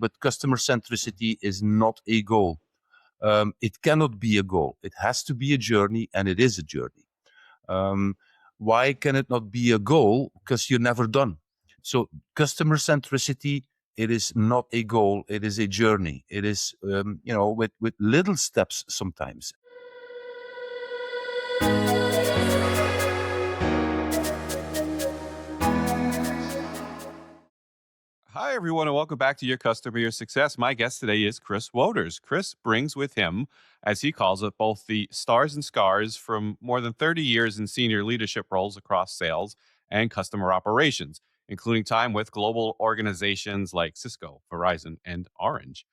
but customer centricity is not a goal. It cannot be a goal. It has to be a journey, and it is a journey. Um, why can it not be a goal? Because you're never done. So customer centricity, it is not a goal. It is a journey. It is, with little steps sometimes. Hi, everyone, and welcome back to Your Customer, Your Success. My guest today is Kris Wauters. Kris brings with him, as he calls it, both the stars and scars from more than 30 years in senior leadership roles across sales and customer operations, including time with global organizations like Cisco, Verizon, and Orange.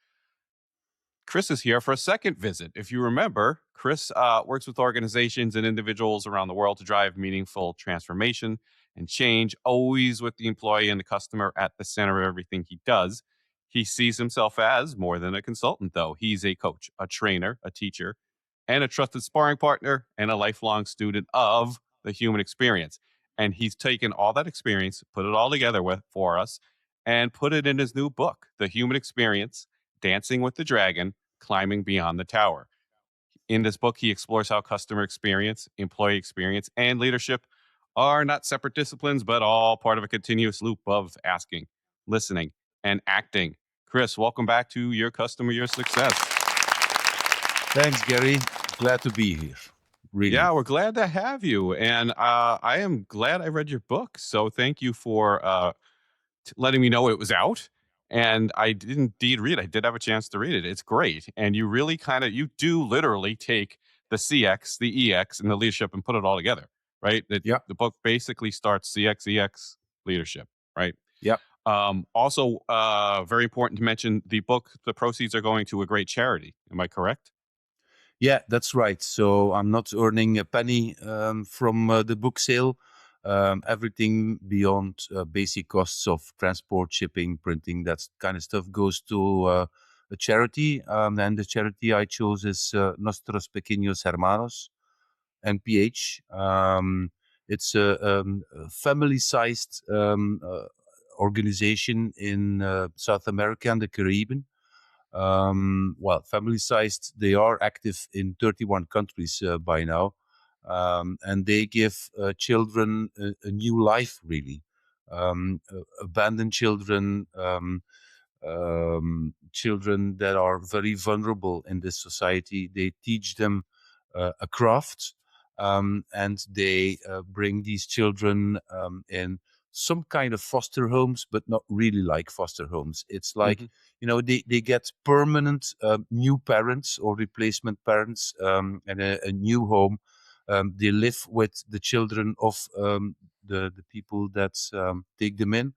Kris is here for a second visit. If you remember, Kris works with organizations and individuals around the world to drive meaningful transformation and change, always with the employee and the customer at the center of everything he does. He sees himself as more than a consultant, though. He's a coach, a trainer, a teacher, and a trusted sparring partner, and a lifelong student of the human experience. And he's taken all that experience, put it all together for us, and put it in his new book, The Human Experience: Dancing with the Dragon, Climbing Beyond the Tower. In this book, he explores how customer experience, employee experience, and leadership are not separate disciplines, but all part of a continuous loop of asking, listening, and acting. Kris, welcome back to Your Customer, Your Success. Thanks, Gary. Glad to be here. Really. Yeah, we're glad to have you. And I am glad I read your book. So thank you for letting me know it was out. And I did indeed read it. I did have a chance to read it. It's great. And you really you do literally take the CX, the EX, and the leadership and put it all together, right? Yeah. The book basically starts CX, EX, leadership, right? Yeah. Also, very important to mention, the book, the proceeds are going to a great charity. Am I correct? Yeah, that's right. So I'm not earning a penny from the book sale. Everything beyond basic costs of transport, shipping, printing, that kind of stuff goes to a charity. And the charity I chose is Nuestros Pequeños Hermanos, NPH. It's a family-sized organization in South America and the Caribbean. Family-sized, they are active in 31 countries by now. And they give children a new life, really. Abandoned children, children that are very vulnerable in this society. They teach them a craft, and they bring these children in some kind of foster homes, but not really like foster homes. It's like, they get permanent new parents or replacement parents, and a new home. They live with the children of the people that take them in.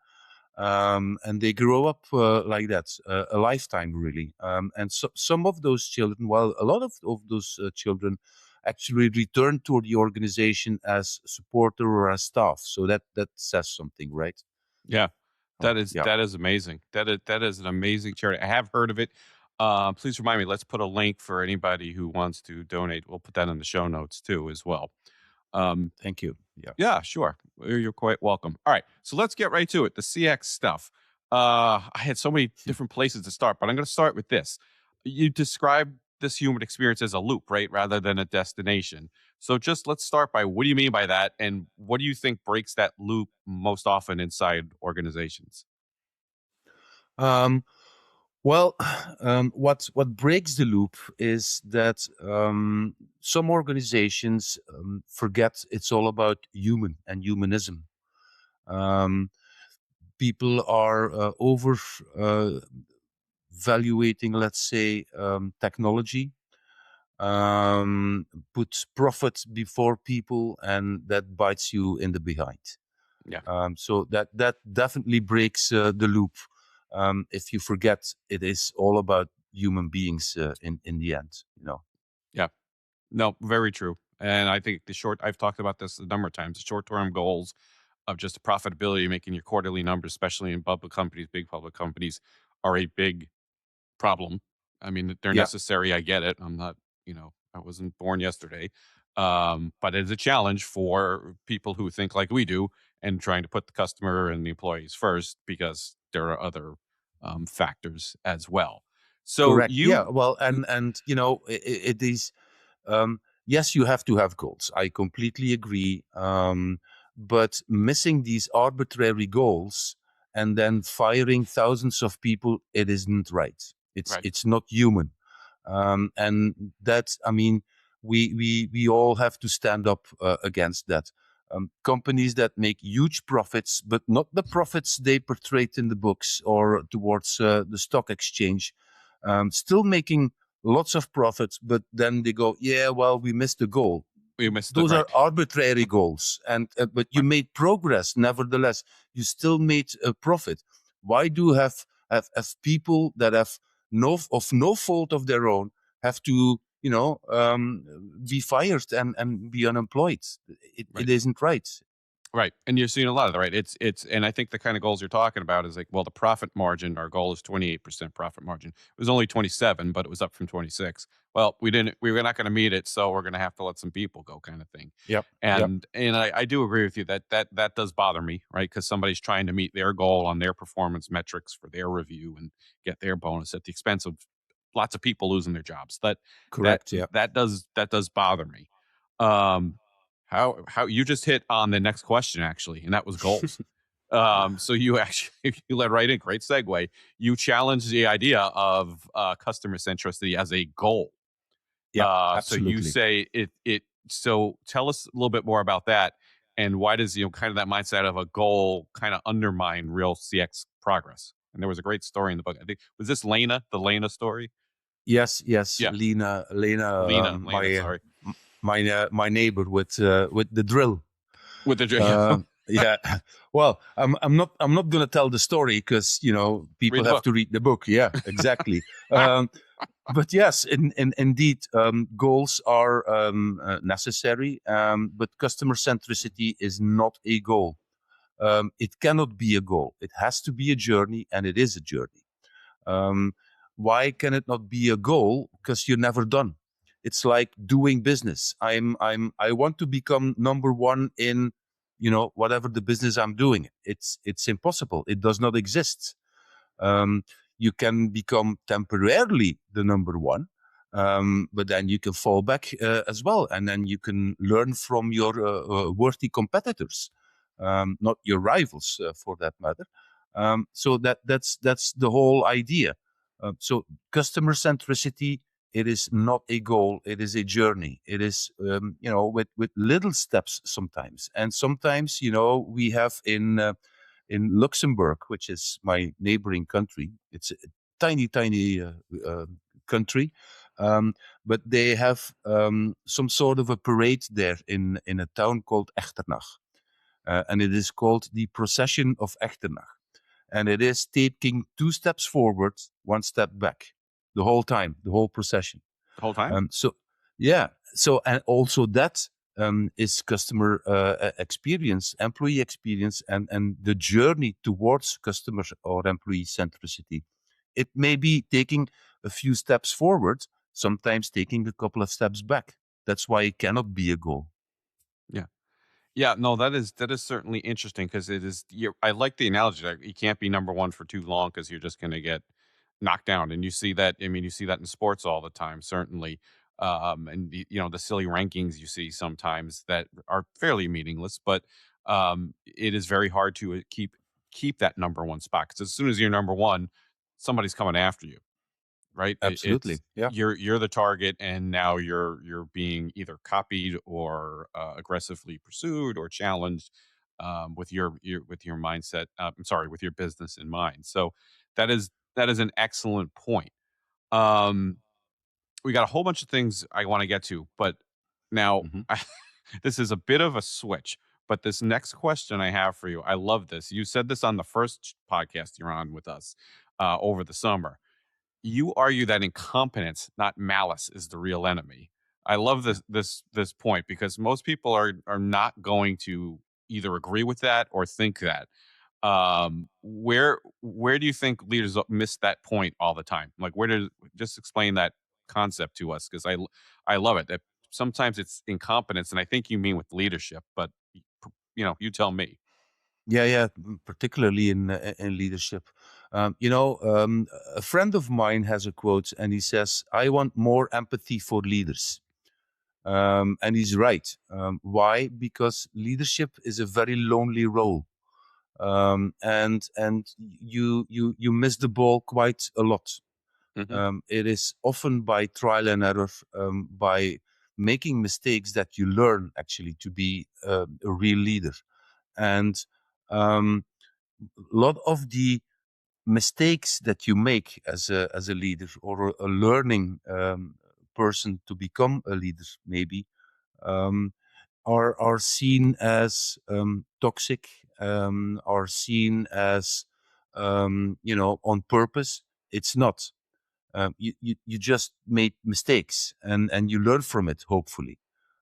And they grow up like that, a lifetime, really. And so, some of those children, a lot of those children actually return to the organization as supporter or as staff. So that says something, right? Yeah, that is amazing. That is an amazing charity. I have heard of it. Please remind me. Let's put a link for anybody who wants to donate. We'll put that in the show notes too, as well. Thank you. Yeah, sure. You're quite welcome. All right, so let's get right to it. The CX stuff. I had so many different places to start, but I'm going to start with this. You described this human experience as a loop, right, rather than a destination. So just let's start by, what do you mean by that, and what do you think breaks that loop most often inside organizations? What breaks the loop is that some organizations forget it's all about human and humanism. People are over valuating, let's say, technology, put profit before people, and that bites you in the behind. Yeah. So that definitely breaks the loop. If you forget, it is all about human beings in the end. Yeah. No, very true. And I think I've talked about this a number of times, the short-term goals of just profitability, making your quarterly numbers, especially in public companies, big public companies, are a big problem. I mean, they're Yeah. necessary. I get it. I'm not, I wasn't born yesterday. But it's a challenge for people who think like we do and trying to put the customer and the employees first, because there are other factors as well. So Correct. Yeah. Well, and it is. Yes, you have to have goals. I completely agree. But missing these arbitrary goals and then firing thousands of people, it isn't right. right, It's not human. And that's, I mean, we all have to stand up against that. Companies that make huge profits, but not the profits they portrayed in the books or towards the stock exchange, still making lots of profits, but then they go, yeah, well, we missed the goal. we missed it. Those are Right, arbitrary goals, and but you right. made progress. Nevertheless, you still made a profit. Why do you have people that have no fault of their own have to be fired and be unemployed? It Right. isn't right. Right, and you're seeing a lot of that, right? It's and I think the kind of goals you're talking about is like, well, the profit margin, our goal is 28% profit margin. It was only 27, but it was up from 26. Well, we were not gonna meet it, so we're gonna have to let some people go kind of thing. Yep. Yep. And I do agree with you that that does bother me, right? Because somebody's trying to meet their goal on their performance metrics for their review and get their bonus at the expense of lots of people losing their jobs. That Correct. Yeah. that does bother me. Um how you just hit on the next question actually, and that was goals. So you actually you led right in. Great segue. You challenged the idea of customer centricity as a goal. Yeah. So you Absolutely. say it. So tell us a little bit more about that, and why does kind of that mindset of a goal kind of undermine real CX progress? And there was a great story in the book. I think was this Lena, the Lena story. Yes, yes, Yeah, Lena, Lena. Sorry, my neighbor with the drill. with the yeah. Yeah. Well, I'm not gonna tell the story because Read people the have book. to read the book. Yeah, exactly. But yes, indeed, goals are necessary. But customer centricity is not a goal. It cannot be a goal. It has to be a journey, and it is a journey. Um, why can it not be a goal? Because you're never done. It's like doing business. I want to become number one in, whatever the business I'm doing. It's impossible. It does not exist. Um, you can become temporarily the number one, but then you can fall back as well, and then you can learn from your worthy competitors, not your rivals, for that matter. So that's the whole idea. So customer centricity. It is not a goal. It is a journey. It is, with little steps sometimes, and sometimes, we have in Luxembourg, which is my neighboring country. It's a tiny, tiny uh, country, um, but they have some sort of a parade there in a town called Echternach, and it is called the Procession of Echternach, and it is taking two steps forward, one step back, the whole time, the whole procession. The whole time. So yeah, so and also that is customer experience, employee experience, and the journey towards customer or employee centricity. It may be taking a few steps forward, sometimes taking a couple of steps back. That's why it cannot be a goal. Yeah. Yeah, no, that is certainly interesting because it is. I like the analogy. Like, you can't be number one for too long because you're just going to get knocked down, and you see that. I mean, you see that in sports all the time, certainly. And the silly rankings you see sometimes that are fairly meaningless, but it is very hard to keep that number one spot because as soon as you're number one, somebody's coming after you. Right? Absolutely. It's Yeah. you're the target, and now you're being either copied or aggressively pursued or challenged with with your mindset. I'm sorry, with your business in mind. So that is an excellent point. Um, we got a whole bunch of things I want to get to, but now Hmm. this is a bit of a switch. But this next question I have for you, I love this. You said this on the first podcast you're on with us over the summer. You argue that incompetence, not malice, is the real enemy. I love Yeah. this point because most people are not going to either agree with that or think that. Where do you think leaders miss that point all the time? Like, where does just explain that concept to us? Because I love it. That sometimes it's incompetence, and I think you mean with leadership, but you tell me. Yeah, yeah, particularly in leadership. A friend of mine has a quote, and he says, "I want more empathy for leaders." And he's right. Why? Because leadership is a very lonely role, and you miss the ball quite a lot. Hmm. It is often by trial and error, by making mistakes, that you learn actually to be a real leader. And um, a lot of the mistakes that you make as a leader, or a learning person to become a leader, maybe, um, are seen as toxic, are seen as on purpose. It's not. You just made mistakes, and you learn from it, hopefully.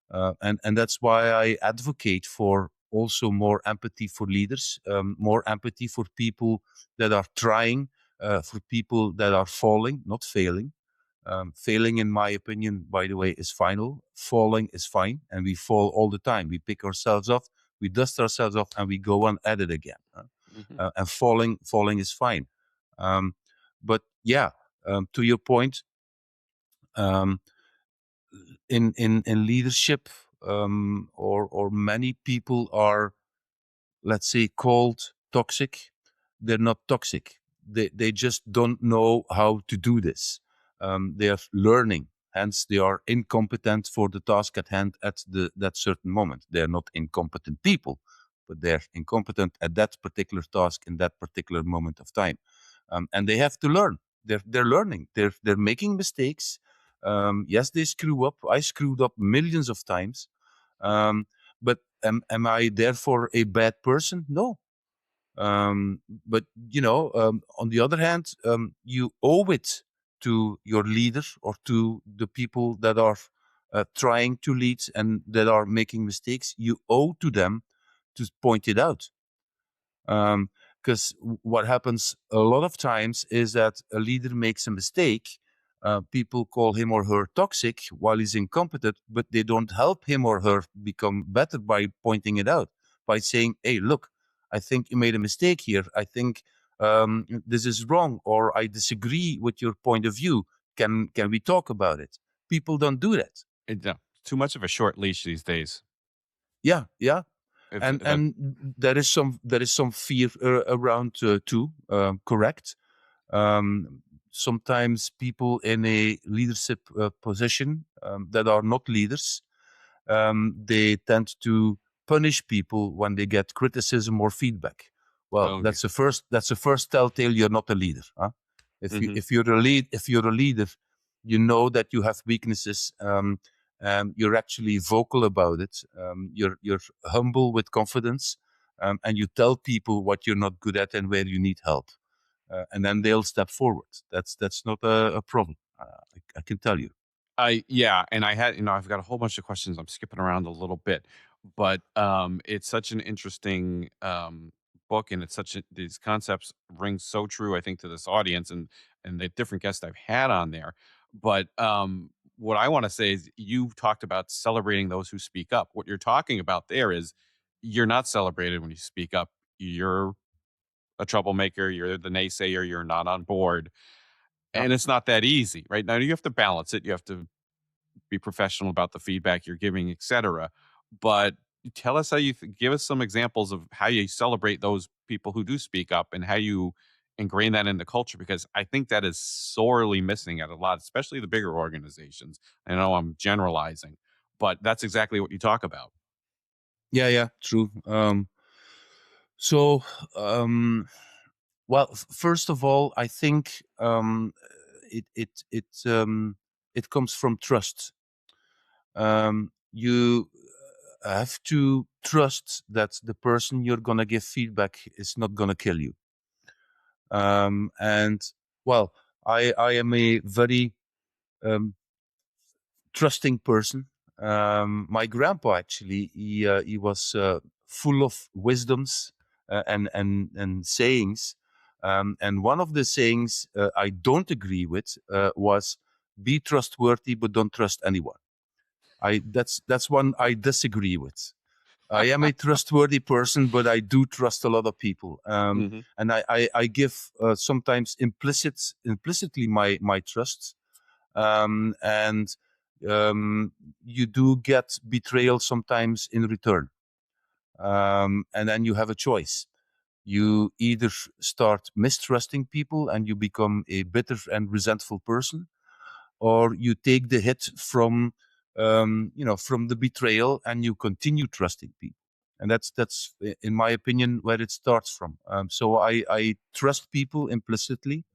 And that's why I advocate for also more empathy for leaders, more empathy for people that are trying, for people that are falling, not failing. Failing, in my opinion, by the way, is final. Falling is fine, and we fall all the time. We pick ourselves up, we dust ourselves off, and we go on at it again. Hmm. And falling is fine. Um, but yeah, to your point, um, in leadership, or many people are, let's say, called toxic. They're not toxic. They just don't know how to do this. They are learning, hence they are incompetent for the task at hand at that certain moment. They're not incompetent people, but they're incompetent at that particular task in that particular moment of time. And they have to learn. They're learning. They're making mistakes. Yes, they screw up. I screwed up millions of times. Um, but am I therefore a bad person? No. But on the other hand, you owe it to your leader, or to the people that are trying to lead and that are making mistakes. You owe to them to point it out. Because what happens a lot of times is that a leader makes a mistake. People call him or her toxic while he's incompetent, but they don't help him or her become better by pointing it out, by saying, "Hey, look, I think you made a mistake here. I think this is wrong, or I disagree with your point of view. Can we talk about it?" People don't do that. Too much of a short leash these days. Yeah, yeah. If and that. and there is some fear around too. Correct. um, Sometimes people in a leadership position, that are not leaders, they tend to punish people when they get criticism or feedback. Well, Okay. that's the first telltale you're not a leader, huh? If you Hmm. if you're a lead if you're a leader, you know that you have weaknesses. You're actually vocal about it. You're humble with confidence, and you tell people what you're not good at and where you need help, and then they'll step forward. That's not a problem. I can tell you. Yeah, and I've got a whole bunch of questions. I'm skipping around a little bit, but it's such an interesting book, and these concepts ring so true, I think, to this audience and the different guests I've had on there. But what I want to say is, you've talked about celebrating those who speak up. What you're talking about there is, you're not celebrated when you speak up. You're a troublemaker. You're the naysayer. You're not on board, Yeah. and it's not that easy, right? Now you have to balance it. You have to be professional about the feedback you're giving, etc. But tell us how give us some examples of how you celebrate those people who do speak up, and how you ingrain that in the culture, because I think that is sorely missing at a lot, especially the bigger organizations. I know I'm generalizing, but that's exactly what you talk about. Yeah, yeah, true. So, well, first of all, I think it comes from trust. You have to trust that the person you're gonna give feedback is not gonna kill you. And well, I am a very um, trusting person. My grandpa, actually, he was full of wisdoms, and sayings. And one of the sayings I don't agree with was, "Be trustworthy, but don't trust anyone." I That's one I disagree with. I am a trustworthy person, but I do trust a lot of people. Hmm. And I give sometimes implicitly my trust. And you do get betrayal sometimes in return. And then you have a choice. You either start mistrusting people and you become a bitter and resentful person, or you take the hit from the betrayal and you continue trusting people. And that's in my opinion where it starts from. So I trust people implicitly,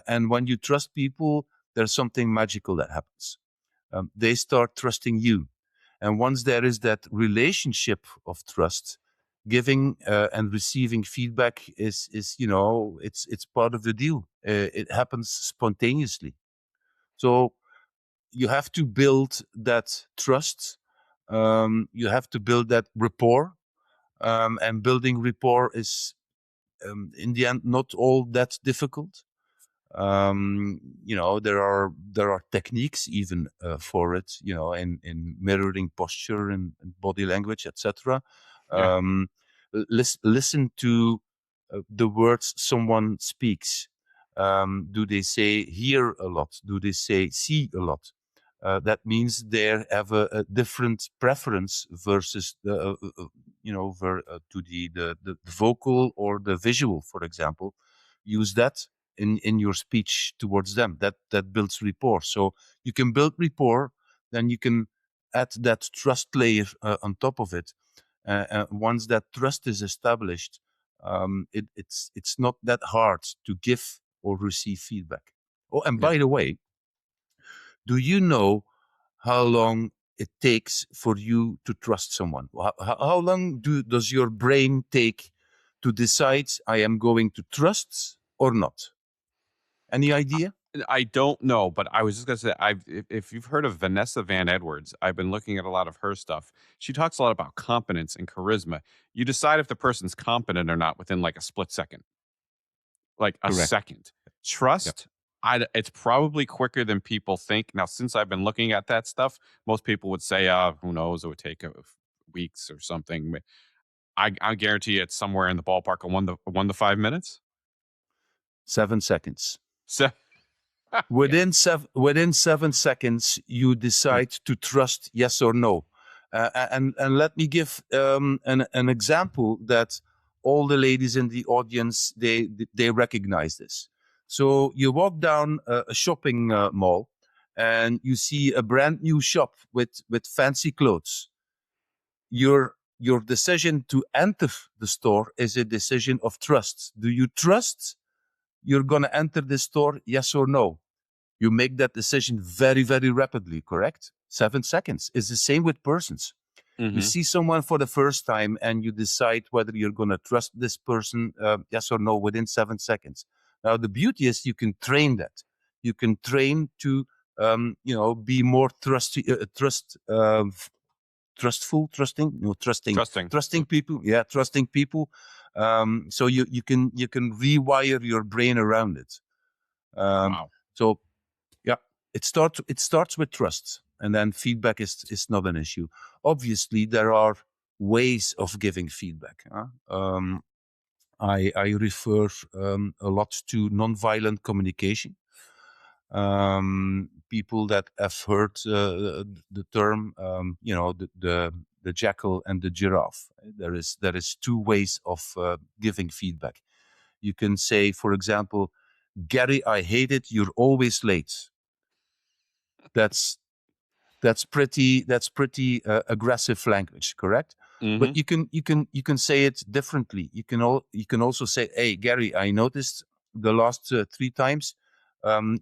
and when you trust people, there's something magical that happens. They start trusting you, and once there is that relationship of trust, giving and receiving feedback is it's part of the deal. It happens spontaneously. So you have to build that trust. You have to build that rapport, and building rapport is, in the end, not all that difficult. There are techniques even for it. In mirroring posture and body language, etc. Yeah. Listen to the words someone speaks. Do they say hear a lot? Do they say see a lot? That means they have a different preference versus to the vocal or the visual, for example. Use that in your speech towards them. That builds rapport. So you can build rapport, then you can add that trust layer on top of it. Once that trust is established, it's not that hard to give or receive feedback. Oh, and Yeah. by the way, do you know how long it takes for you to trust someone? How long does your brain take to decide I am going to trust or not? Any idea? I don't know, but I was just gonna say, if you've heard of Vanessa Van Edwards, I've been looking at a lot of her stuff. She talks a lot about competence and charisma. You decide if the person's competent or not within like a split second, like a Correct. second. Yeah. Trust, it's probably quicker than people think. Now, since I've been looking at that stuff, most people would say, who knows, it would take weeks or something. I guarantee it's somewhere in the ballpark of 1 to 5 minutes. 7 seconds. So, yeah. Within 7 seconds, you Yeah. decide to trust yes or no. And let me give an example that all the ladies in the audience they recognize this. So you walk down a shopping mall, and you see a brand new shop with fancy clothes. Your decision to enter the store is a decision of trust. Do you trust you're going to enter the store, yes or no? You make that decision very, very rapidly, correct? 7 seconds. It's the same with persons. You Hmm. see someone for the first time and you decide whether you're going to trust this person, yes or no, within 7 seconds. Now, the beauty is you can train that. You can train to, be more trustful, trusting, Trusting. trusting people. Yeah, trusting people. So you can rewire your brain around it. Um, Wow. so yeah, it starts with trust, and then feedback is not an issue. Obviously, there are ways of giving feedback. I refer a lot to nonviolent communication. People that have heard the term, the jackal and the giraffe. There is two ways of giving feedback. You can say, for example, Gary, I hate it. You're always late. That's that's pretty aggressive language, correct? But Hmm. you can say it differently. You can also say, hey Gary, I noticed the last 3 times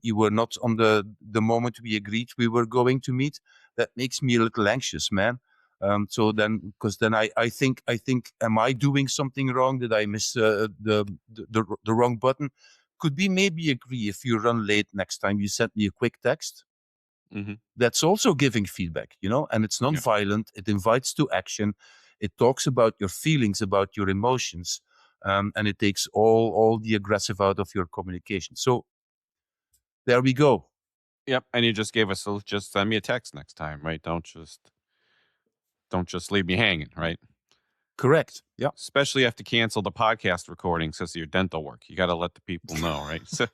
you were not on the moment we agreed we were going to meet. That makes me a little anxious, man. So then, because then I think, am I doing something wrong? Did I miss the wrong button? Could we maybe agree, if you run late next time, you send me a quick text? Hmm. That's also giving feedback, and it's Yeah. non-violent. It invites to action. It talks about your feelings, about your emotions, and it takes all the aggressive out of your communication. So there we go. Yep. And you just gave just send me a text next time, right? Don't just leave me hanging, right? Correct. Yeah. Especially you have to cancel the podcast recording since your dental work. You got to let the people know, right? So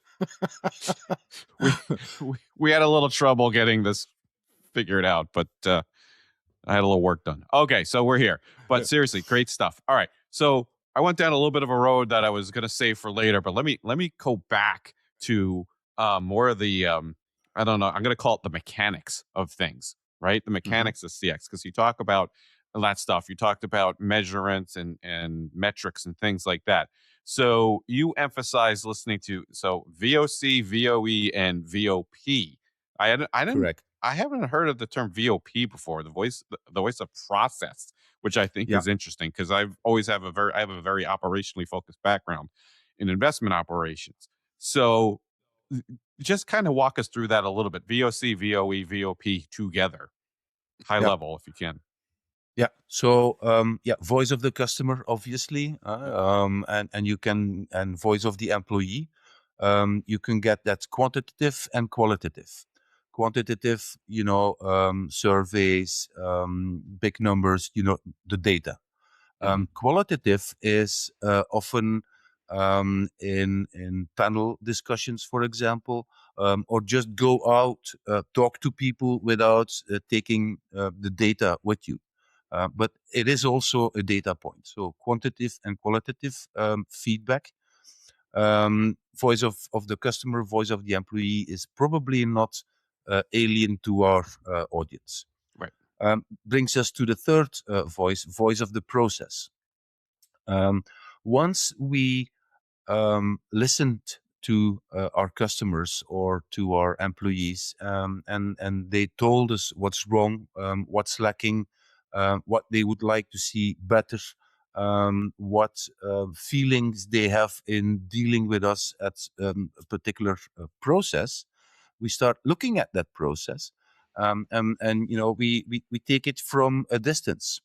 we, we had a little trouble getting this figured out, but I had a little work done. Okay, so we're here. But seriously, great stuff. All right. So I went down a little bit of a road that I was going to save for later, but let me go back to more of the I don't know, I'm going to call it the mechanics of things, right? The Hmm. mechanics of CX, because you talk about that stuff. You talked about measurements and metrics and things like that. So you emphasize listening to VOC, VOE, and VOP. I didn't Correct. I haven't heard of the term VOP before, the voice of process, which I think Yeah. is interesting because I have a very operationally focused background in investment operations. So just kind of walk us through that a little bit. VOC, VOE, VOP together, high Yeah. level if you can. Yeah. So yeah, voice of the customer, obviously, and you can and voice of the employee. You can get that quantitative and qualitative. Quantitative, surveys, big numbers, the data. Mhm. Qualitative is often in panel discussions, for example, or just go out, talk to people without taking the data with you. But it is also a data point. So quantitative and qualitative feedback. Voice of the customer, voice of the employee is probably not alien to our audience. Right. Brings us to the third voice of the process. Um, Once we listened to our customers or to our employees, and they told us what's wrong, what's lacking, what they would like to see better, what feelings they have in dealing with us at a particular process. We start looking at that process, and we take it from a distance,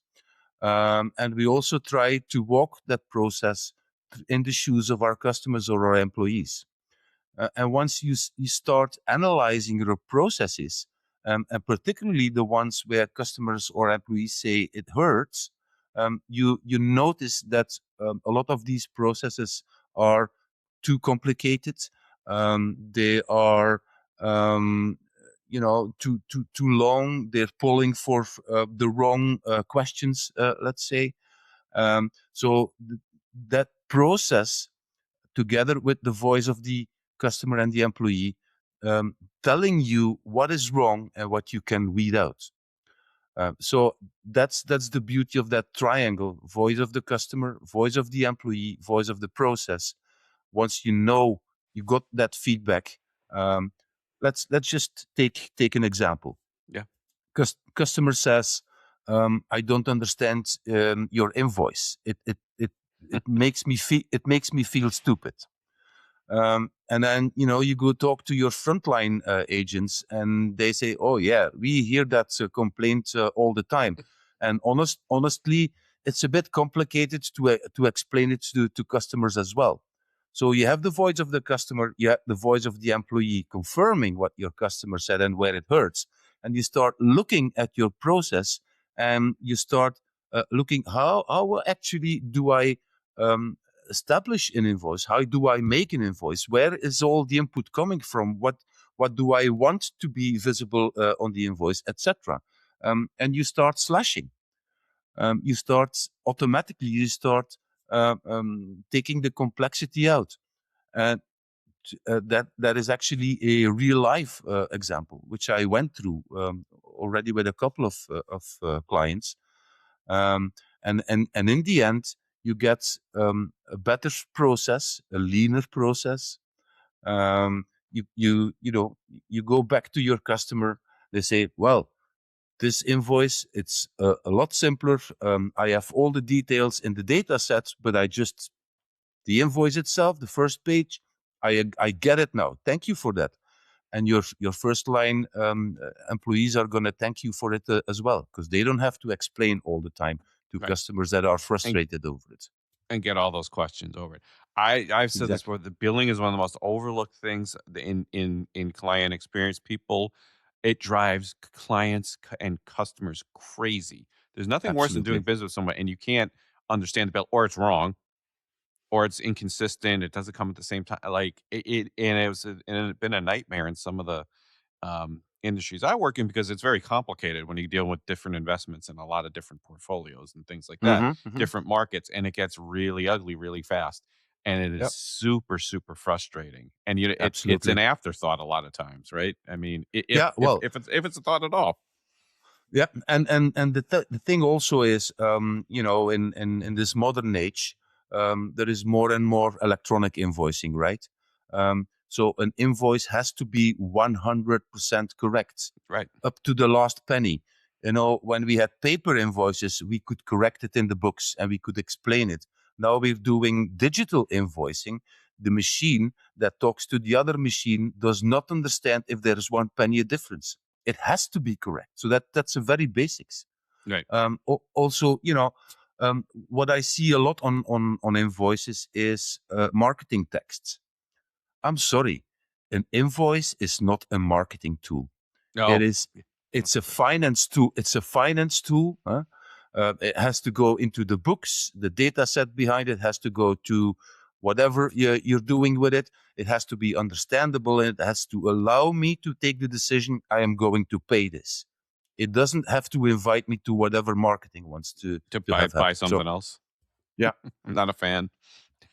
and we also try to walk that process in the shoes of our customers or our employees. And once you start analyzing your processes, and particularly the ones where customers or employees say it hurts, you notice that a lot of these processes are too complicated. They are too long. They're pulling for the wrong questions, let's say. So that process, together with the voice of the customer and the employee, um, telling you what is wrong and what you can weed out. So that's the beauty of that triangle: voice of the customer, voice of the employee, voice of the process. Once you got that feedback, um, let's just take an example. Yeah. Customer says, "I don't understand your invoice. It makes me feel stupid." And then you go talk to your frontline agents, and they say, "Oh yeah, we hear that complaint all the time." And honestly, it's a bit complicated to explain it to customers as well. So you have the voice of the customer, you have the voice of the employee confirming what your customer said and where it hurts, and you start looking at your process, and you start looking, how actually do I um, establish an invoice? How do I make an invoice? Where is all the input coming from? What do I want to be visible on the invoice, etc.? And you start slashing. You start taking the complexity out. And that is actually a real life example, which I went through already with a couple of clients. Um, and in the end, you get a better process, a leaner process. You go back to your customer. They say, "Well, this invoice, it's a lot simpler. I have all the details in the data set, but the invoice itself, the first page, I get it now. Thank you for that." And your first line employees are going to thank you for it as well, because they don't have to explain all the time to Right. customers that are And frustrated over it. and get all those questions over it. I've said this Exactly. before. The billing is one of the most overlooked things in client experience. People, it drives clients and customers crazy. There's nothing worse than doing Absolutely. business with someone and you can't understand the bill, or it's wrong, or it's inconsistent. It doesn't come at the same time. Like and it had been a nightmare in some of the industries I work in because it's very complicated when you deal with different investments and a lot of different portfolios and things like that, Hmm. Hmm. different markets, and it gets really ugly really fast. And it is Yep. super, super frustrating. And it's an Absolutely. afterthought a lot of times, right? I mean, Yeah. Well, if it's a thought at all. yeah, and the thing also is, in this modern age, there is more and more electronic invoicing, right? So an invoice has to be 100% correct, Right. up to the last penny. When we had paper invoices, we could correct it in the books and we could explain it. Now we're doing digital invoicing. The machine that talks to the other machine does not understand if there is one penny a difference. It has to be correct. So that's a very basics. Right. Also, what I see a lot on invoices is marketing texts. I'm sorry, an invoice is not a marketing tool. It No. is. It's a finance tool. It's a finance tool. Huh? It has to go into the books. The data set behind it has to go to whatever you're doing with it. It has to be understandable, and it has to allow me to take the decision. I am going to pay this. It doesn't have to invite me to whatever marketing wants To to have buy happen. So something else. yeah, I'm not a fan.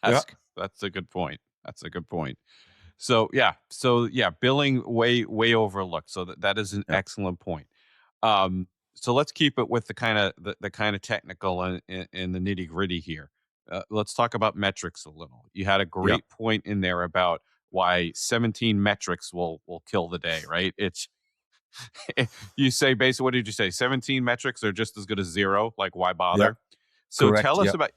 yeah, That's a good point. That's a good point. So yeah, billing way overlooked. So that is an yeah, excellent point. So let's keep it with the kind of technical and the nitty gritty here. Let's talk about metrics a little. You had a yeah, great point in there about why 17 metrics will kill the day, right? It's you say basically, what did you say? 17 metrics are just as good as zero. Like, why yeah. bother? So Correct. tell us Yeah, about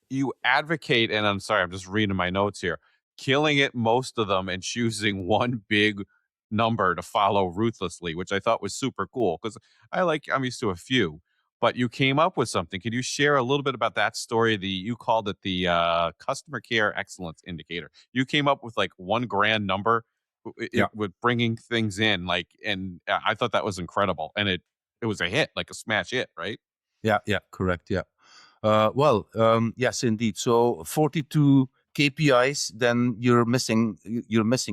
you advocate, and I'm sorry, I'm just reading my notes here, killing it most of them and choosing one big number to follow ruthlessly, which I thought was super cool because I'm used to a few, but you came up with something. Could you share a little bit about that story? You called it the customer care excellence indicator. You came up with like one grand number yeah. with bringing things in, like, and I thought that was incredible, and it was a hit, like a smash hit, right? Yeah, yeah, correct. Yeah. Well, yes, indeed. So 42 KPIs, then you're missing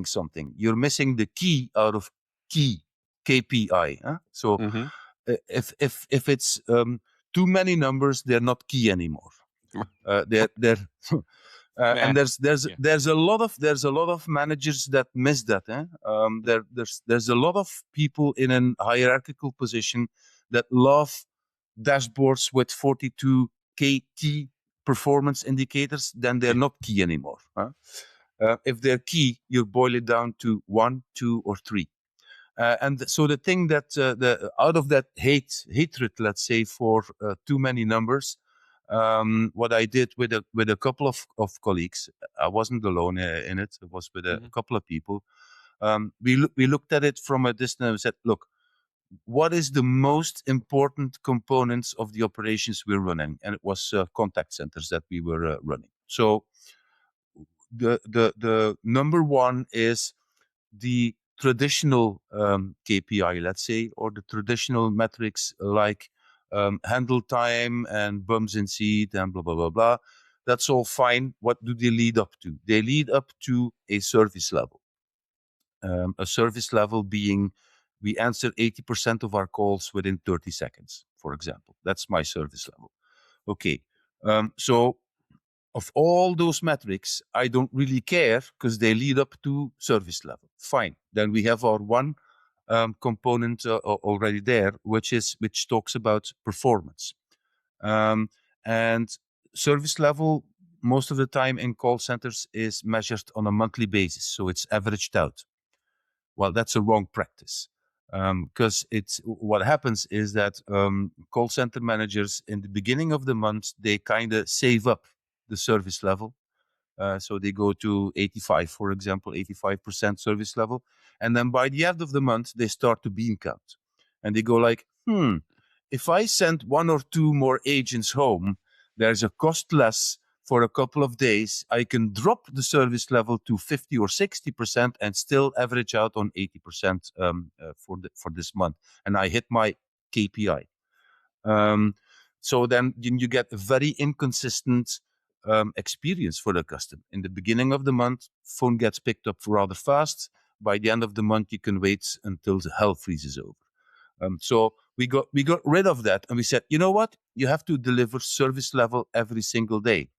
something. You're missing the key out of key KPI. Huh? So Mm-hmm. if it's too many numbers, they're not key anymore. They're Meh. and there's Yeah. there's a lot of managers that miss that. There's a lot of people in a hierarchical position that love dashboards with 42 key performance indicators. Then they're Yeah. not key anymore. Huh? If they're key, you boil it down to 1, 2, or 3. And so the thing that the out of that hatred, let's say, for too many numbers, what I did with a couple of colleagues, I wasn't alone in it. It was with a Mhm. couple of people. We looked at it from a distance and said, look, what is the most important components of the operations we're running? And it was contact centers that we were running. So the number one is the traditional KPI, let's say, or the traditional metrics like handle time and bums in seat and blah, blah, blah, blah. That's all fine. What do they lead up to? They lead up to a service level. A service level being we answer 80% of our calls within 30 seconds, for example. That's my service level. Okay. So of all those metrics, I don't really care because they lead up to service level. Fine. Then we have our one component already there, which talks about performance. Um, and service level, most of the time in call centers, is measured on a monthly basis, so it's averaged out. Well, that's a wrong practice because it's what happens is that call center managers in the beginning of the month they kind of save up the service level. So they go to 85, for example, 85% service level. And then by the end of the month, they start to bean count. And they go like, if I send one or two more agents home, there's a cost less for a couple of days. I can drop the service level to 50 or 60% and still average out on 80% for this month. And I hit my KPI. Um, So then you get a very inconsistent experience for the customer. In the beginning of the month, phone gets picked up rather fast. By the end of the month, you can wait until the hell freezes over. So we got rid of that, and we said, you know what? You have to deliver service level every single day.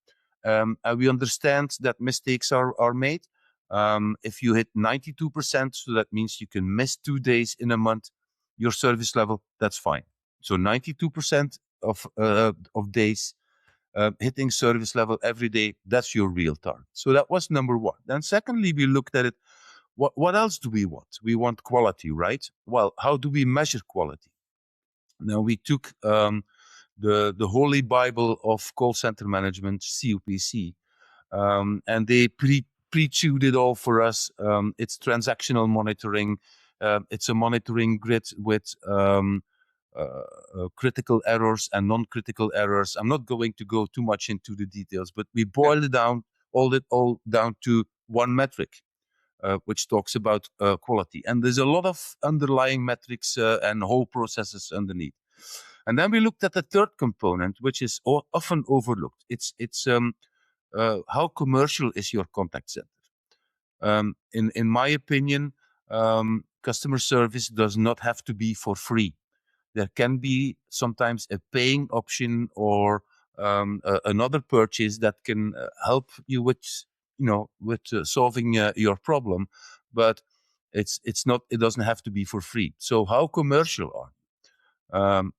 And we understand that mistakes are made. If you hit 92%, so that means you can miss 2 days in a month, your service level, that's fine. So 92% of days hitting service level every day, that's your real target. So that was number one. Then secondly, we looked at it. What else do we want? We want quality, right? Well, how do we measure quality? Now we took the Holy Bible of call center management, COPC, and they pre-chewed it all for us. It's transactional monitoring. It's a monitoring grid with critical errors and non-critical errors. I'm not going to go too much into the details, but we boiled it down, all down to one metric, which talks about quality. And there's a lot of underlying metrics and whole processes underneath. And then we looked at the third component, which is often overlooked. It's how commercial is your contact center? In my opinion, customer service does not have to be for free. There can be sometimes a paying option or another purchase that can help you with solving your problem, but it's not. It doesn't have to be for free. So how commercial are you?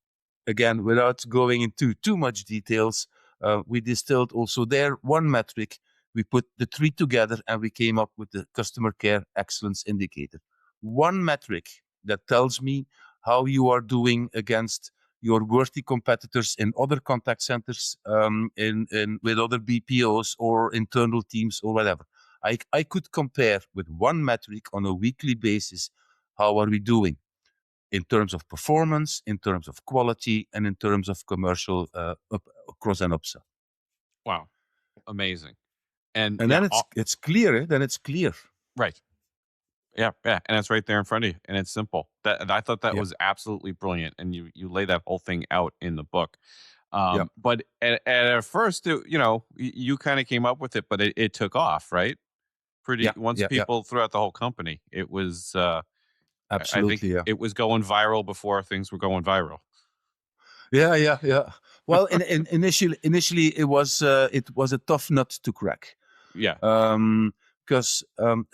Again, without going into too much details, we distilled also there one metric. We put the three together and we came up with the customer care excellence indicator. One metric that tells me how you are doing against your worthy competitors in other contact centers, with other BPOs or internal teams or whatever. I could compare with one metric on a weekly basis. How are we doing in terms of performance, in terms of quality, and in terms of commercial cross and upsell? Wow. Amazing. And And yeah, then it's clear. Then it's clear. right. Yeah, yeah, and it's right there in front of you, and it's simple. That I thought that Yeah, was absolutely brilliant, and you lay that whole thing out in the book. yeah, But at first, you kind of came up with it, but it took off, right? Pretty yeah, once yeah, yeah. people throughout the whole company, it was. I think Absolutely, yeah. it was going viral before things were going viral. Yeah. Well, initially it was a tough nut to crack, Yeah, because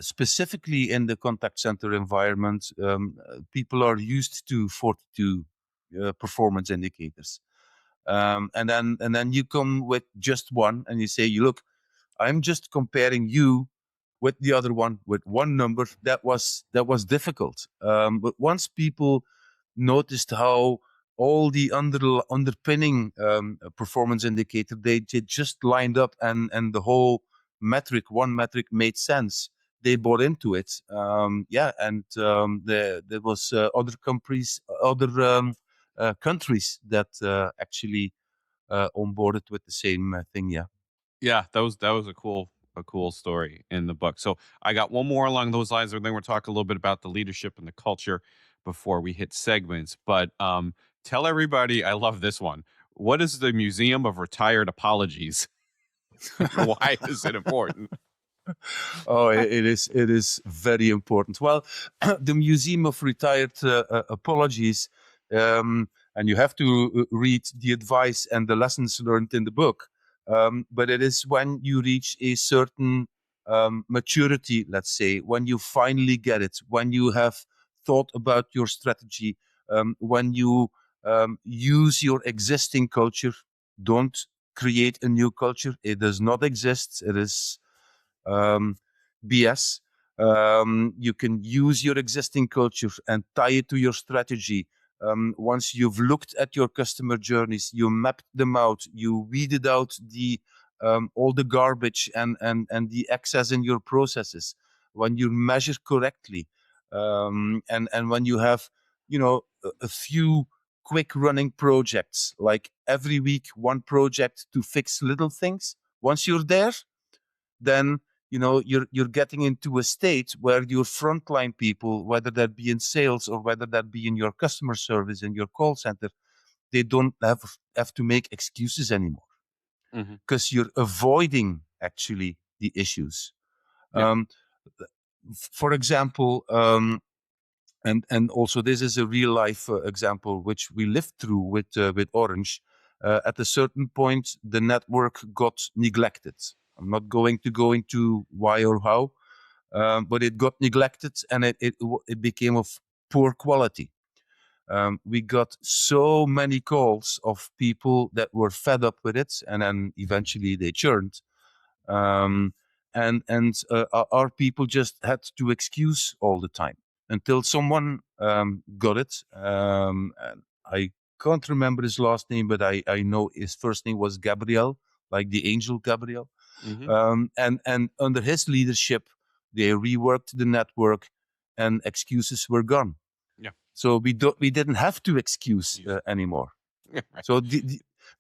specifically in the contact center environment, people are used to 42 performance indicators, and then you come with just one, and you say, "You look, I'm just comparing you with the other one with one number." That was difficult. But once people noticed how all the underpinning performance indicator they just lined up, and the whole one metric made sense, they bought into it. And there was other countries that actually onboarded with the same thing. Yeah. yeah, that was a cool story in the book. So I got one more along those lines, and then we'll talk a little bit about the leadership and the culture before we hit segments. But tell everybody, I love this one. What is the Museum of Retired Apologies? Why is it important? Oh, it is very important. Well, the Museum of Retired Apologies, and you have to read the advice and the lessons learned in the book. But it is when you reach a certain maturity, let's say, when you finally get it, when you have thought about your strategy, when you use your existing culture. Don't create a new culture. It does not exist. It is um, BS. You can use your existing culture and tie it to your strategy. Once you've looked at your customer journeys, you mapped them out, you weeded out all the garbage and the excess in your processes. When you measure correctly, and when you have, a few quick running projects, like every week one project to fix little things. Once you're there, then you're getting into a state where your frontline people, whether that be in sales or whether that be in your customer service in your call center, they don't have to make excuses anymore Hmm. because you're avoiding actually the issues. Yeah. Um, for example, and also this is a real life example which we lived through with Orange. At a certain point, the network got neglected. I'm not going to go into why or how, but it got neglected and it became of poor quality. We got so many calls of people that were fed up with it, and then eventually they churned. Um, and our people just had to excuse all the time until someone got it. And I can't remember his last name, but I know his first name was Gabriel, like the angel Gabriel. Hmm. And under his leadership, they reworked the network, and excuses were gone. Yeah. So we didn't have to excuse Use. anymore. Yeah. Right. So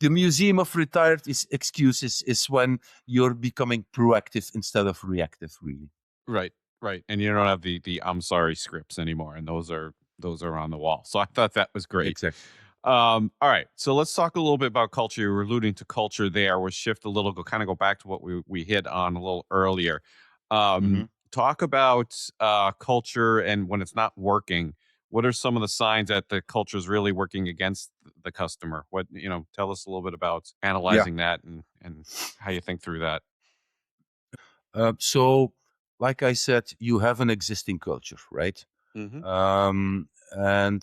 the museum of retired excuses is when you're becoming proactive instead of reactive, really. Right. Right. And you don't have the I'm sorry scripts anymore, and those are on the wall. So I thought that was great. Exactly. All right. So let's talk a little bit about culture. You were alluding to culture there. We'll shift a little, go back to what we hit on a little earlier. Hmm. Talk about culture and when it's not working. What are some of the signs that the culture is really working against the customer? What, tell us a little bit about Yeah. analyzing that and how you think through that. So, like I said, you have an existing culture, right? Hmm. And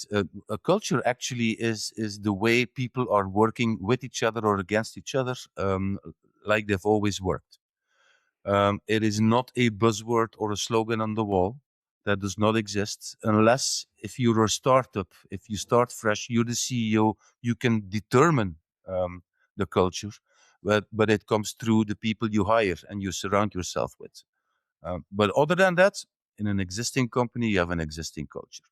a culture actually is the way people are working with each other or against each other, like they've always worked. It is not a buzzword or a slogan on the wall. That does not exist unless if you're a startup, if you start fresh, you're the CEO, you can determine the culture, but it comes through the people you hire and you surround yourself with. But other than that, in an existing company, you have an existing culture.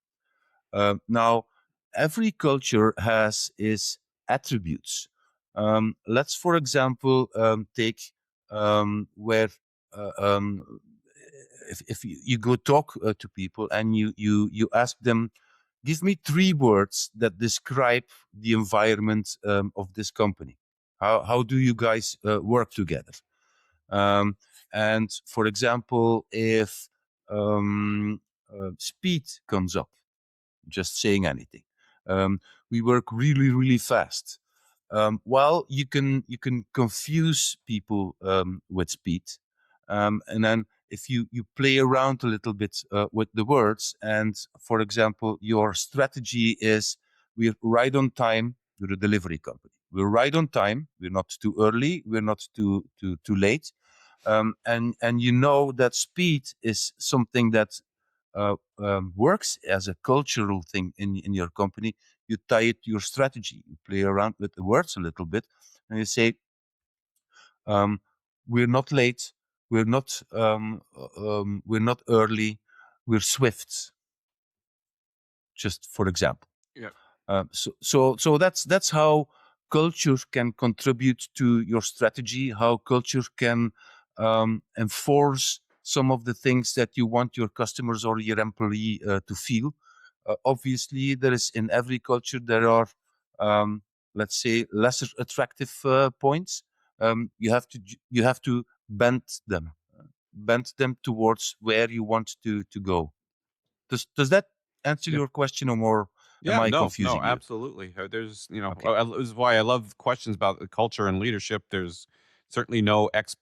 Now, every culture has its attributes. Let's, for example, take where uh, um, if you go talk to people and you ask them, give me three words that describe the environment of this company. How do you guys work together? Um, and for example, if speed comes up, just saying anything. Um, we work really, really fast. Well, you can confuse people with speed, and then if you play around a little bit with the words, and for example, your strategy is we're right on time. We're a delivery company. We're right on time. We're not too early. We're not too late. And you know that speed is something that works as a cultural thing in your company. You tie it to your strategy. You play around with the words a little bit, and you say, um, "We're not late. We're not early. We're swift." Just for example. Yeah. So that's how culture can contribute to your strategy. How culture can enforce some of the things that you want your customers or your employee to feel. Obviously, there is in every culture there are, um, let's say, lesser attractive points. You have to bend them towards where you want to go. Does that answer Yeah. your question, or more? Am Yeah, I no, no, confusing you? absolutely. There's, Okay. this is why I love questions about the culture and leadership. There's certainly no X,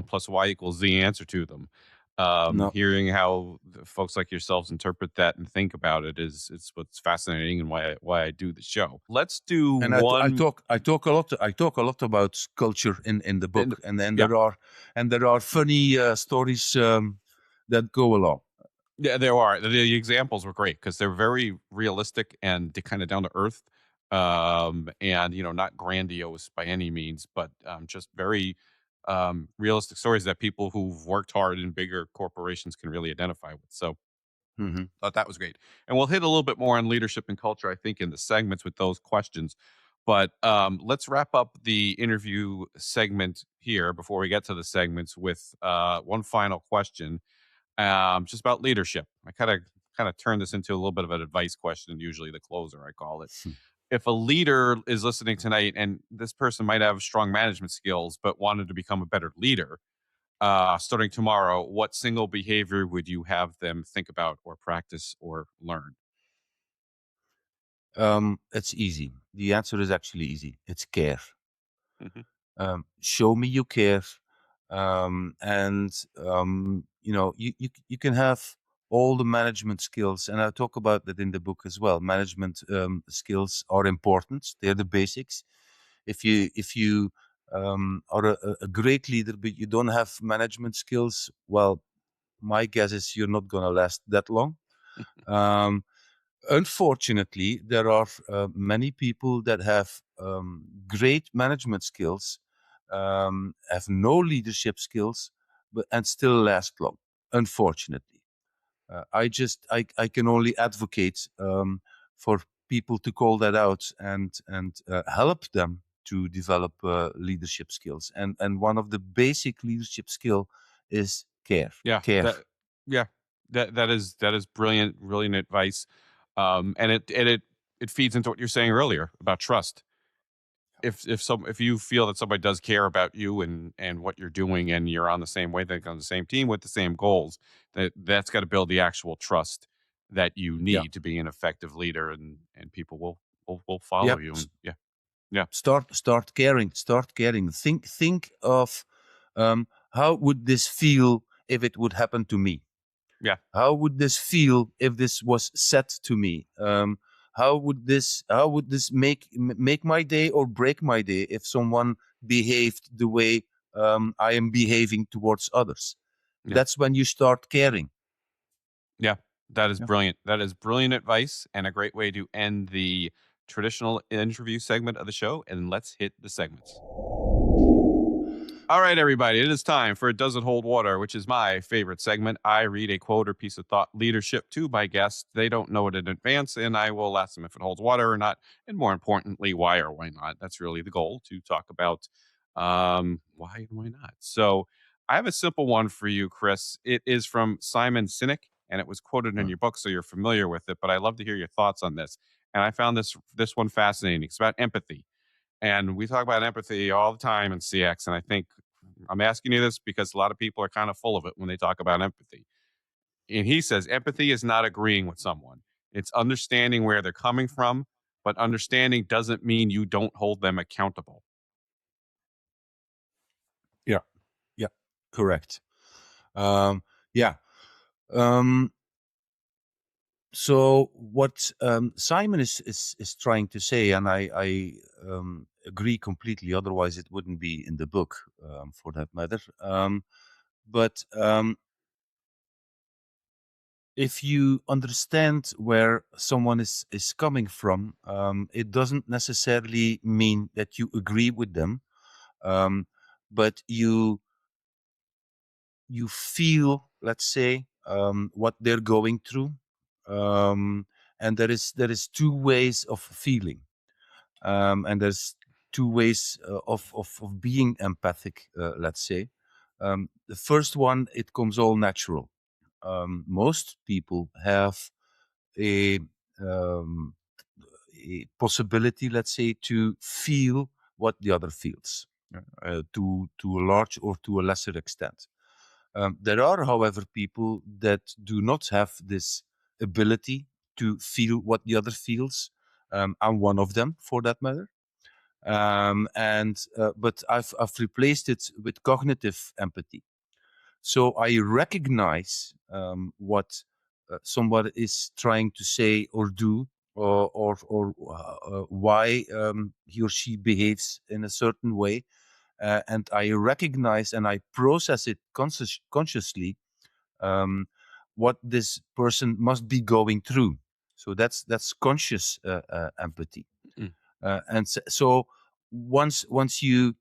plus Y equals Z answer to them. No. Hearing how the folks like yourselves interpret that and think about it is it's what's fascinating and why I do the show. Let's do And I one. talk I talk a lot about culture in the And book, and yeah, there are funny stories that go along. yeah, there are. The examples were great because they're very realistic and kind of down to earth, and not grandiose by any means, but just very realistic stories that people who've worked hard in bigger corporations can really identify with. So Hmm. thought that was great, and we'll hit a little bit more on leadership and culture, I think, in the segments with those questions. But let's wrap up the interview segment here before we get to the segments with one final question just about leadership. I kind of turn this into a little bit of an advice question, usually the closer I call it. if a leader is listening tonight and this person might have strong management skills but wanted to become a better leader, starting tomorrow, what single behavior would you have them think about or practice or learn? It's easy. The answer is actually easy. It's care. Mhm. Show me you care, and you can have all the management skills, and I talk about that in the book as well. Management skills are important. They're the basics. If you are a great leader but you don't have management skills, well, my guess is you're not going to last that long. um, Unfortunately, there are many people that have great management skills, have no leadership skills, but and still last long. Unfortunately, I can only advocate for people to call that out and help them to develop leadership skills. And one of the basic leadership skill is care. Yeah, Care. yeah, that is brilliant advice, and it feeds into what you're saying earlier about trust. If you feel that somebody does care about you and what you're doing, and you're on the same wavelength, on the same team with the same goals, that's got to build the actual trust that you Yeah. need to be an effective leader, and people will Yeah. follow you. And yeah, yeah, Start caring. Think of how would this feel if it would happen to me. yeah, How would this feel if this was said to me? How would this make my day or break my day if someone behaved the way I am behaving towards others? yeah, That's when you start caring. yeah. That is Yeah. brilliant. That is brilliant advice, and a great way to end the traditional interview segment of the show. And let's hit the segments. All right, everybody, it is time for It Doesn't Hold Water, which is my favorite segment. I read a quote or piece of thought leadership to my guests. They don't know it in advance, and I will ask them if it holds water or not. And more importantly, why or why not. That's really the goal, to talk about why and why not. So I have a simple one for you, Kris. It is from Simon Sinek, and it was quoted in Uh, your book, so you're familiar with it, but I'd love to hear your thoughts on this. And I found this one fascinating. It's about empathy. And we talk about empathy all the time in CX. And I think I'm asking you this because a lot of people are kind of full of it when they talk about empathy. And he says empathy is not agreeing with someone, it's understanding where they're coming from, but understanding doesn't mean you don't hold them accountable. yeah. Yeah. Correct. Yeah. Um, So what Simon is trying to say, and I agree completely. Otherwise, it wouldn't be in the book, for that matter. But if you understand where someone is coming from, it doesn't necessarily mean that you agree with them, um, but you feel, let's say, what they're going through, um, and there is two ways of feeling, and there's two ways of being empathic, let's say. The first one, it comes all natural. Most people have a um, a possibility, let's say, to feel what the other feels, to a large or to a lesser extent. There are, however, people that do not have this ability to feel what the other feels. I'm one of them, for that matter. And But I've replaced it with cognitive empathy. So I recognize what somebody is trying to say or do, or why he or she behaves in a certain way, and I recognize and I process it consciously, um, what this person must be going through. So that's conscious empathy. Mm, So once you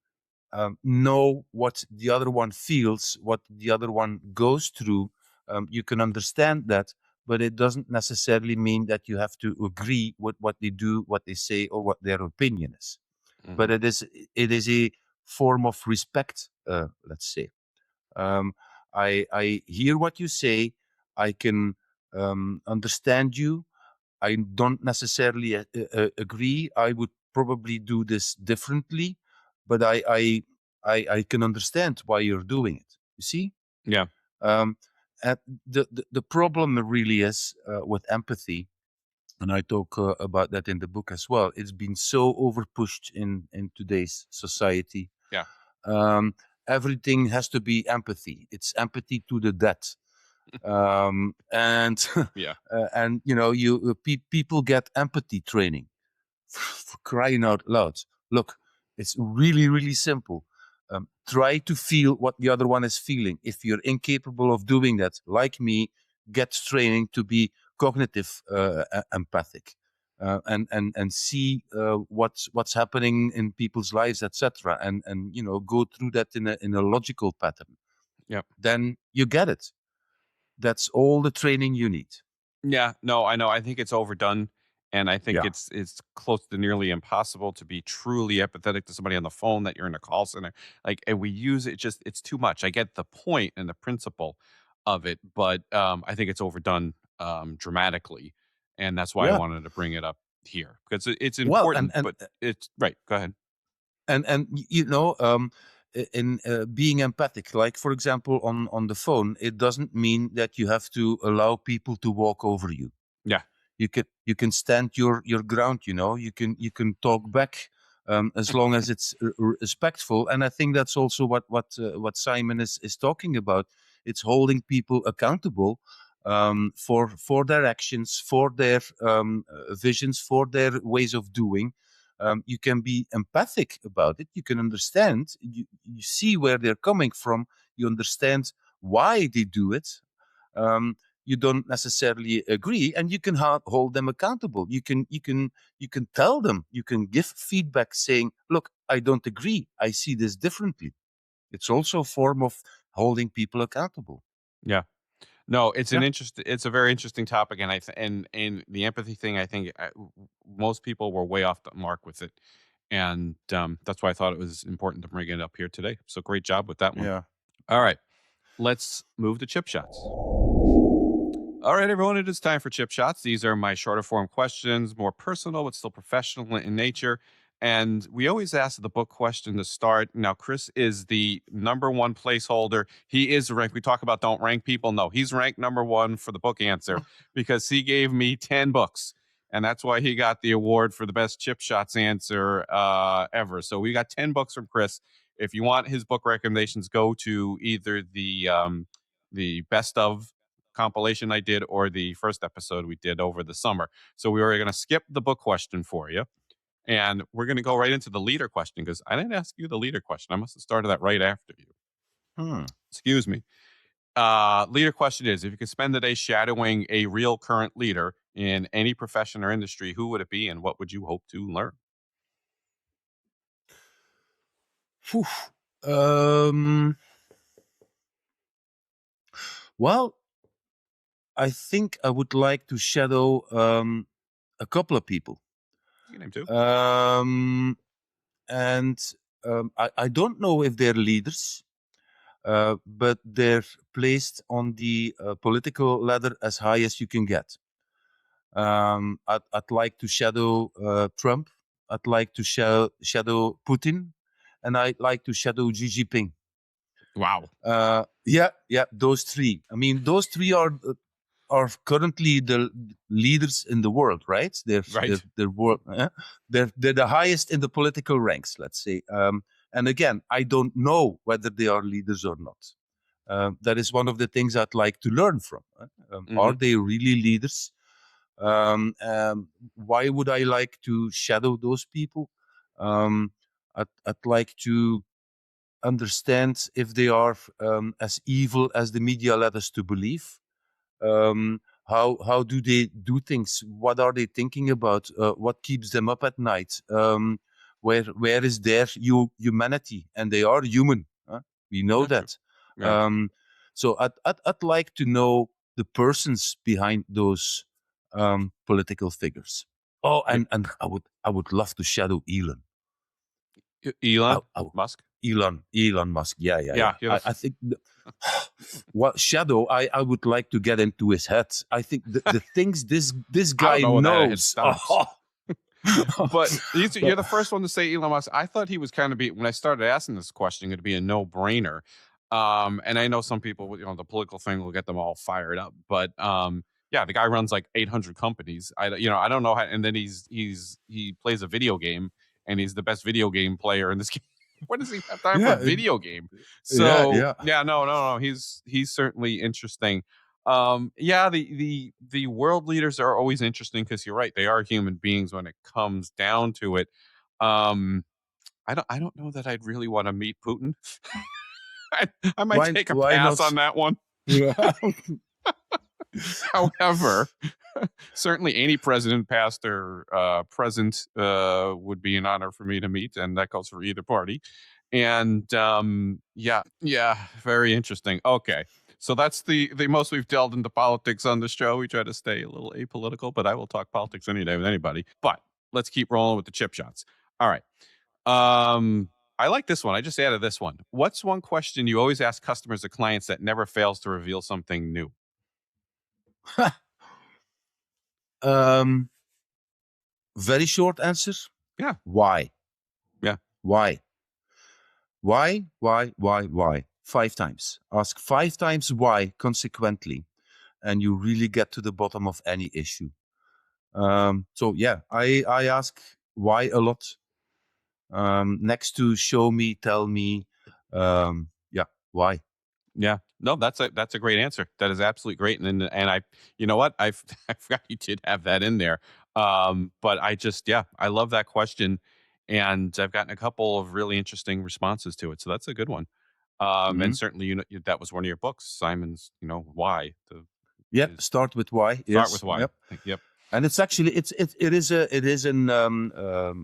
know what the other one feels, what the other one goes through, you can understand that. But it doesn't necessarily mean that you have to agree with what they do, what they say, or what their opinion is. But mhm, it is a form of respect, let's say. Um, I hear what you say. I can understand you. I don't necessarily agree. I would probably do this differently, but I can understand why you're doing it. You see? Yeah. Um, and the problem really is with empathy, and I talk about that in the book as well. It's been so overpushed in today's society. Yeah. Um, Everything has to be empathy. It's empathy to the death. And Yeah. and you people get empathy training for crying out loud. Look, it's really, really simple. Try to feel what the other one is feeling. If you're incapable of doing that, like me, get training to be cognitive empathic, and see what's happening in people's lives, etc. And go through that in a logical pattern. Yep. Then you get it. That's all the training you need. Yeah, no, I know. I think it's overdone, and I think Yeah. it's close to nearly impossible to be truly empathetic to somebody on the phone that you're in a call center. Like, and we use it just it's too much. I get the point and the principle of it, but I think it's overdone dramatically, and that's why I Yeah. wanted to bring it up here because it's Well, and important. and But it's right. Go ahead. in being empathic, like for example on the phone, it doesn't mean that you have to allow people to walk over you. Yeah. You can stand your ground. You can talk back, as long as it's respectful. And I think that's also what Simon is talking about. It's holding people accountable, for their actions, for their visions, for their ways of doing. You can be empathic about it. You can understand. You see where they're coming from. You understand why they do it. um, you don't necessarily agree, and you can hold them accountable. You can tell them. You can give feedback saying, look, I don't agree, I see this differently. It's also a form of holding people accountable. Yeah. No, Yeah. it's a very interesting topic, and and the empathy thing, I think most people were way off the mark with it, and that's why I thought it was important to bring it up here today. So great job with that one. Yeah. All right, let's move to chip shots. All right, everyone, it is time for chip shots. These are my shorter form questions, more personal but still professional in nature. And we always ask the book question to start. Now, Kris is the number one placeholder. He is ranked. We talk about don't rank people. No, he's ranked number one for the book answer because he gave me 10 books. And that's why he got the award for the best chip shots answer ever. So we got 10 books from Kris. If you want his book recommendations, go to either the best of compilation I did or the first episode we did over the summer. So we were going to skip the book question for you. And we're going to go right into the leader question because I didn't ask you the leader question. I must have started that right after you. Hmm. Excuse me. Leader question is if you could spend the day shadowing a real current leader in any profession or industry, who would it be and what would you hope to learn? Phew. Um, well, I think I would like to shadow a couple of people. You can name two. And I don't know if they're leaders, but they're placed on the political ladder as high as you can get. I'd like to shadow Trump. I'd like to shadow Putin, and I'd like to shadow Xi Jinping. Wow. Yeah, those three. I mean, those three are currently the leaders in the world, right? Right. They're the highest in the political ranks, let's say. And again, I don't know whether they are leaders or not. That is one of the things I'd like to learn from. Mm-hmm. Are they really leaders? Why would I like to shadow those people? I'd like to understand if they are as evil as the media led us to believe. How do they do things? What are they thinking about? What keeps them up at night? Where is their humanity? And they are human. We know That's true. that. Yeah. So I'd like to know the persons behind those political figures. Oh, Yeah. and I would love to shadow Elon. I, Elon I, Musk. Elon Musk. Yeah, yeah, Yeah, yeah. I think what Shadow, I would like to get into his head. I think the things this I don't guy know what that head knows. stops. But you're But the first one to say Elon Musk. I thought he was kind of be when I started asking this question, it'd be a no brainer. And I know some people, the political thing will get them all fired up, but yeah, the guy runs like 800 companies. I don't know how. And then he plays a video game, and he's the best video game player in this game. What does he have time for a yeah, video game? yeah, So yeah. yeah, no. He's certainly interesting. Yeah, the world leaders are always interesting because you're right, they are human beings when it comes down to it. um I don't know that I'd really want to meet Putin. I, I might take a Why pass not? on that one. However, certainly any president, past or present, would be an honor for me to meet, and that goes for either party. And yeah, very interesting. Okay, so that's the most we've delved into politics on the show. We try to stay a little apolitical, but I will talk politics any day with anybody. But let's keep rolling with the chip shots. All right. I like this one. I just added this one. What's one question you always ask customers or clients that never fails to reveal something new? um, very short answer. Yeah, Why? yeah. Why? Why? 5 times. Ask 5 times why consequently, and you really get to the bottom of any issue. So yeah, I ask why a lot. Next to show me, tell me, yeah, why? Yeah. No, that's a great answer. That is absolutely great. And I, you know what? I forgot you did have that in there. But yeah, I love that question. And I've gotten a couple of really interesting responses to it. So that's a good one. And Mhm. certainly, that was one of your books, Simon's, why Yeah, is start with why. start with Yes, why. yep. Yep. And it's actually it is an a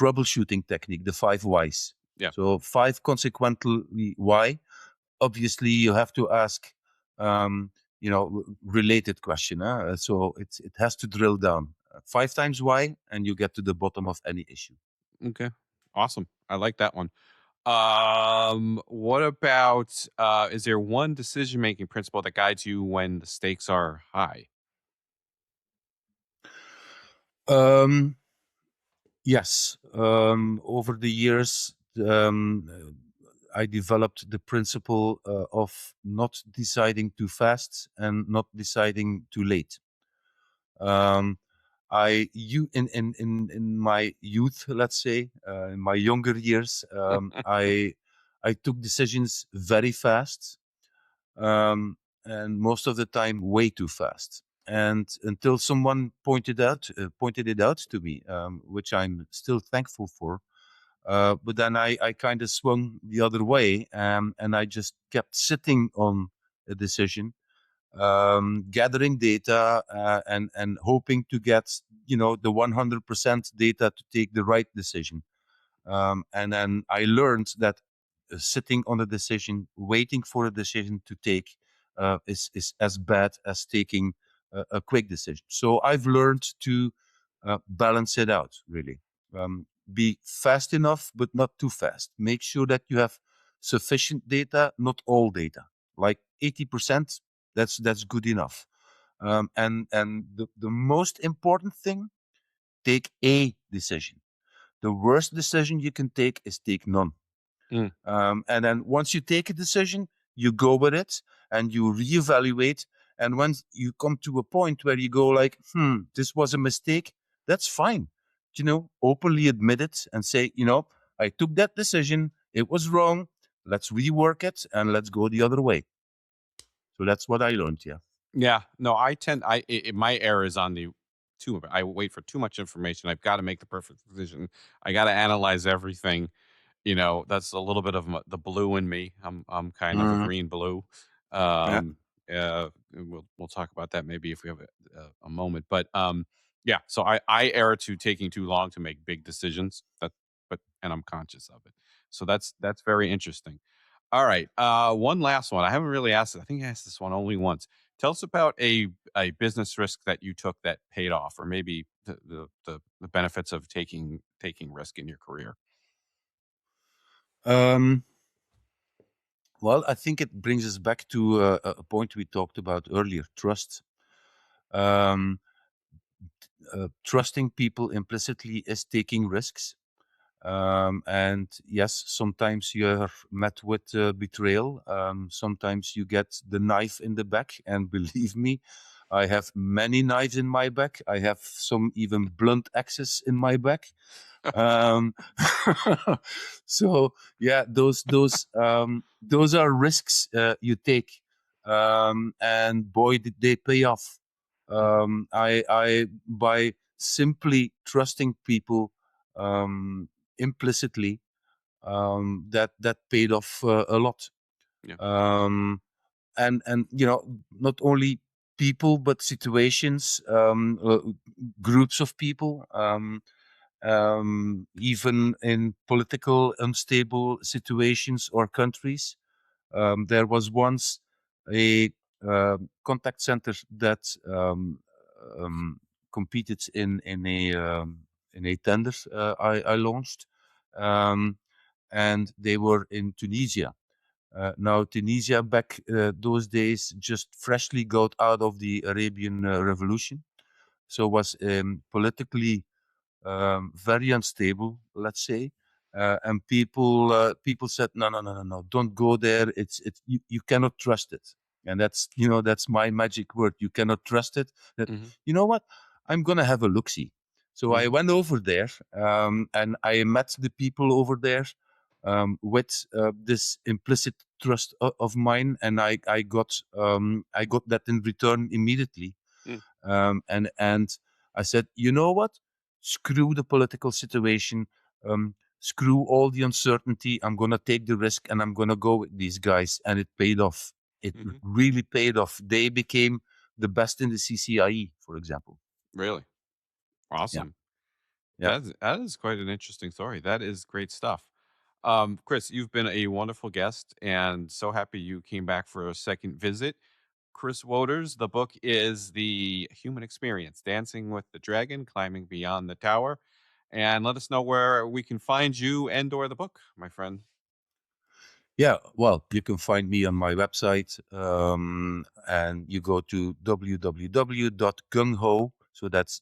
troubleshooting technique, the 5 whys. Yeah. So 5 consequently why. Obviously, you have to ask, um, related question. So it has to drill down 5 times why, and you get to the bottom of any issue. Okay. Awesome. I like that one. What about is there one decision making principle that guides you when the stakes are high? Um, yes. Over the years, I developed the principle of not deciding too fast and not deciding too late. Um, in my youth, let's say, in my younger years, I took decisions very fast, and most of the time way too fast. And until someone pointed it out to me, which I'm still thankful for. But then I kind of swung the other way, and I just kept sitting on a decision, gathering data, and hoping to get the 100% data to take the right decision. And then I learned that sitting on a decision, waiting for a decision to take, is as bad as taking a quick decision. So I've learned to balance it out, really. Be fast enough, but not too fast. Make sure that you have sufficient data, not all data. Like 80%, that's good enough. And the most important thing, take a decision. The worst decision you can take is take none. Mm. And then once you take a decision, you go with it and you reevaluate. And when you come to a point where you go like, this was a mistake, that's fine. Openly admit it and say, I took that decision. It was wrong. Let's rework it and let's go the other way. So that's what I learned. Yeah. Yeah. No, my error is on the too. I wait for too much information. I've got to make the perfect decision. I got to analyze everything. That's a little bit of the blue in me. I'm kind of a Mhm. green blue. Yeah. We'll talk about that maybe if we have a moment. But yeah. So I err to taking too long to make big decisions. And I'm conscious of it. So that's very interesting. All right. One last one. I haven't really asked it. I think I asked this one only once. Tell us about a business risk that you took that paid off, or maybe the benefits of taking risk in your career. Um, well, I think it brings us back to a point we talked about earlier: trust. Um, Trusting people implicitly is taking risks. And yes, sometimes you're met with betrayal. Sometimes you get the knife in the back. And believe me, I have many knives in my back. I have some even blunt axes in my back. Um, so yeah, those are risks you take, and boy, did they pay off. I by simply trusting people implicitly, that paid off a lot. Yeah. And not only people but situations, groups of people, even in political unstable situations or countries. There was once a contact center that um, competed in a tender I launched, um, and they were in Tunisia. Now, Tunisia back those days just freshly got out of the Arabian Revolution, so was politically very unstable, let's say. And people said, no, no, no, no, no, don't go there. You cannot trust it. And that's my magic word. You cannot trust it. That Hmm. You know what? I'm gonna have a look see. So I Hmm. went over there, and I met the people over there, with this implicit trust of mine, and I got that in return immediately. Mm. And I said, you know what? Screw the political situation. Screw all the uncertainty. I'm gonna take the risk, and I'm gonna go with these guys. And it paid off. It Hmm. really paid off. They became the best in the CCIE, for example. Really Yeah, awesome. yeah. That is quite an interesting story. That is great stuff. Kris, you've been a wonderful guest, and so happy you came back for a second visit. Kris Wauters, the book is The Human Experience: Dancing with the Dragon, Climbing Beyond the Tower. And let us know where we can find you and or the book, my friend. Yeah, well, you can find me on my website, and you go to www.gungho, so that's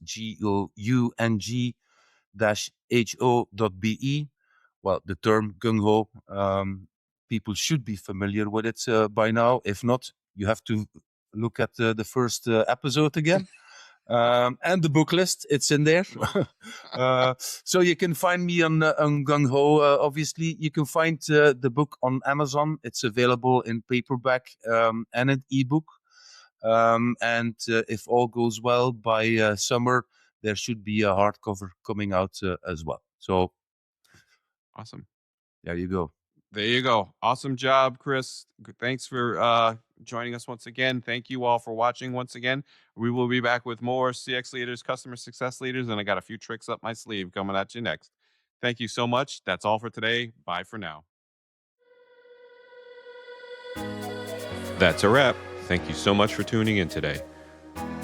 GOUNG-HO.be. Well, the term gung ho, people should be familiar with it by now. If not, you have to look at the first episode again. And the book list, it's in there. So you can find me on Gung Ho. Obviously, you can find the book on Amazon. It's available in paperback and an ebook. And if all goes well, by summer, there should be a hardcover coming out as well. So Awesome. there you go. There you go. Awesome job, Kris. Thanks for joining us once again. Thank you all for watching once again. We will be back with more CX leaders, customer success leaders, and I got a few tricks up my sleeve coming at you next. Thank you so much. That's all for today. Bye for now. That's a wrap. Thank you so much for tuning in today.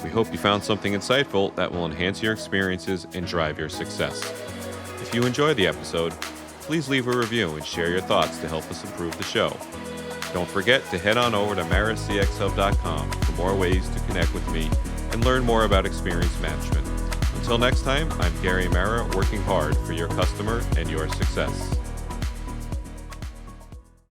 We hope you found something insightful that will enhance your experiences and drive your success. If you enjoyed the episode, please leave a review and share your thoughts to help us improve the show. Don't forget to head on over to marracxhub.com for more ways to connect with me and learn more about experience management. Until next time, I'm Gary Marra, working hard for your customer and your success.